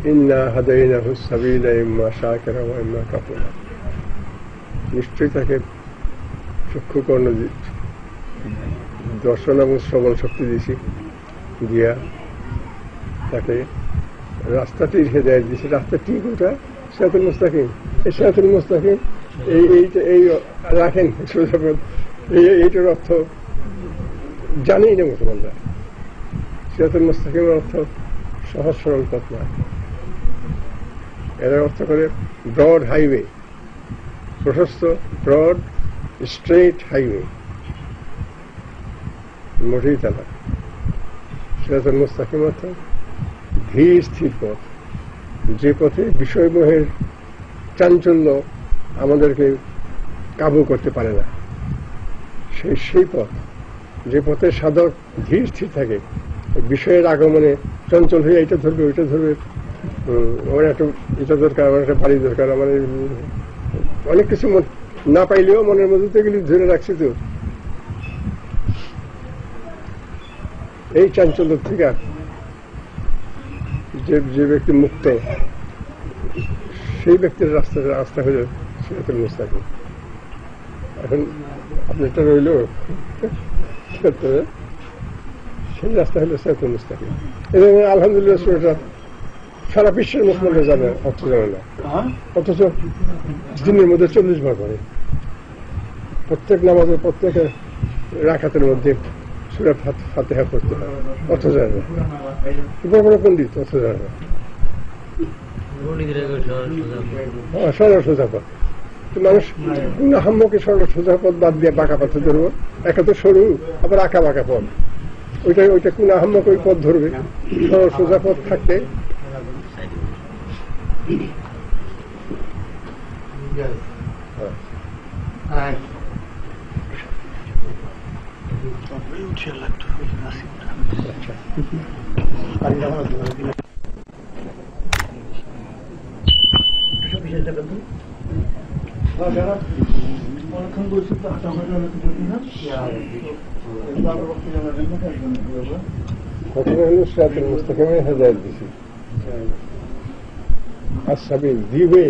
ইন্না হাদাইনাহু সাবিলা ইম্মা শাকিরা ওয়া ইম্মা কাফুরা। নিশ্চয়ই তাকে চক্ষু কর্ণ দর্শন এবং শ্রবণ শক্তি দিয়েছি, দিয়া তাকে রাস্তাটির হেদায়েত দিয়েছি। রাস্তাটি কোনটা? সিরাতুল মুস্তাকিম। এই সিরাতুল মুস্তাকিম এই রাখেন সোজাপথ, এইটার অর্থ জানেই না মুসলমানরা। সিরাতুল মুস্তাকিমের অর্থ সহজ সরল পথ না, এর অর্থ করে ব্রড হাইওয়ে, প্রশস্ত ব্রড স্ট্রেট হাইওয়ে, মোটেই তা না। সিরাতুল মুস্তাকিম অর্থ ধীর স্থির পথ, যে পথে বিষয়মোহের চাঞ্চল্য আমাদেরকে কাবু করতে পারে না, সেই পথ, যে পথে সাধক ধীর স্থির থাকে, বিষয়ের আগমনে চঞ্চল হয়ে এটা ধরবে ওইটা ধরবে, আমার একটা এটা দরকার, আমার একটা বাড়ি দরকার, আমার অনেক কিছু না পাইলেও মনের মধ্যে তো এগুলি ধরে রাখছি। তো এই চাঞ্চল্য থেকে যে ব্যক্তি মুক্ত, সেই ব্যক্তির রাস্তা হলো সিরাতুল মুস্তাকিম। এখন আপনারটা রইল, সেই রাস্তা হলো সিরাতুল মুস্তাকিম। এবং আলহামদুলিল্লাহ সুরাটা সারা বিশ্বের মুসলমানরা জানে, অর্থ জানে না, অথচ দিনের মধ্যে 40 বার করে, প্রত্যেক নামাজের প্রত্যেক রাকাতের মধ্যে সূরা ফাতিহা পড়তে হয়, অর্থ জানে না। বড় বড় পণ্ডিত অর্থ জানে না, সরল সোজা পথ। মানুষ কোন হাম্মকে সরল সোজা পথ বাদ দিয়ে বাঁকা পথে ধরবো? একা তো সরু, আবার আঁকা বাঁকা পথ, ওইটা কোন হাম্মক ওই পথ ধরবে? সরল সোজা পথ থাকতে অনেকক্ষণ বলছি তো হাঁটা হাঁটা না, ঘটনা হলো সিরাতুল মুস্তাকিমের হেদায়েত দিছি, আস-সাবিল দি ওয়ে,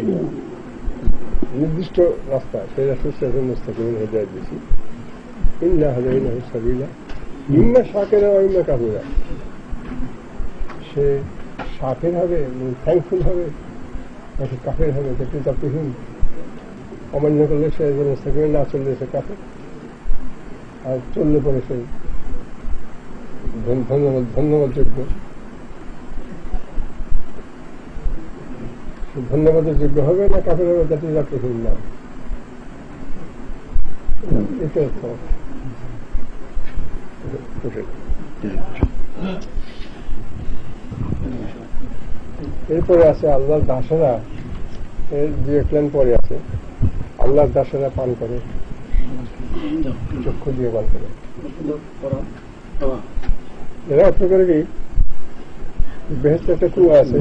নির্দিষ্ট রাস্তা, সেই রাস্তায় সিরাতুল মুস্তাকিমের হেদায়েত দিছি। ইন্না হাদাইনাহু সাবিলা ইম্মা শাকিরা ওয়া ইম্মা কাফুরা। সে শাকির হবে, থ্যাঙ্কফুল হবে, নাকি কাফের হবে, কৃতজ্ঞহীন। অমান্য করলে সে মুস্তাকিমে না চললে সে কাফের, আর চললে পরে সে ধন্যবাদযোগ্য। ধন্যবাদের যোগ্য হবে না কাফের হবে, যাতে জাতিহীন না। এটা এরপরে আছে আল্লাহর দাসেরা, এর 2 লাইন পরে আছে, আল্লাহর দাসেরা পান করে, চক্ষু দিয়ে পান করে। এরা অর্থ করে কি, বেহেশতে একটা কুয়া আছে,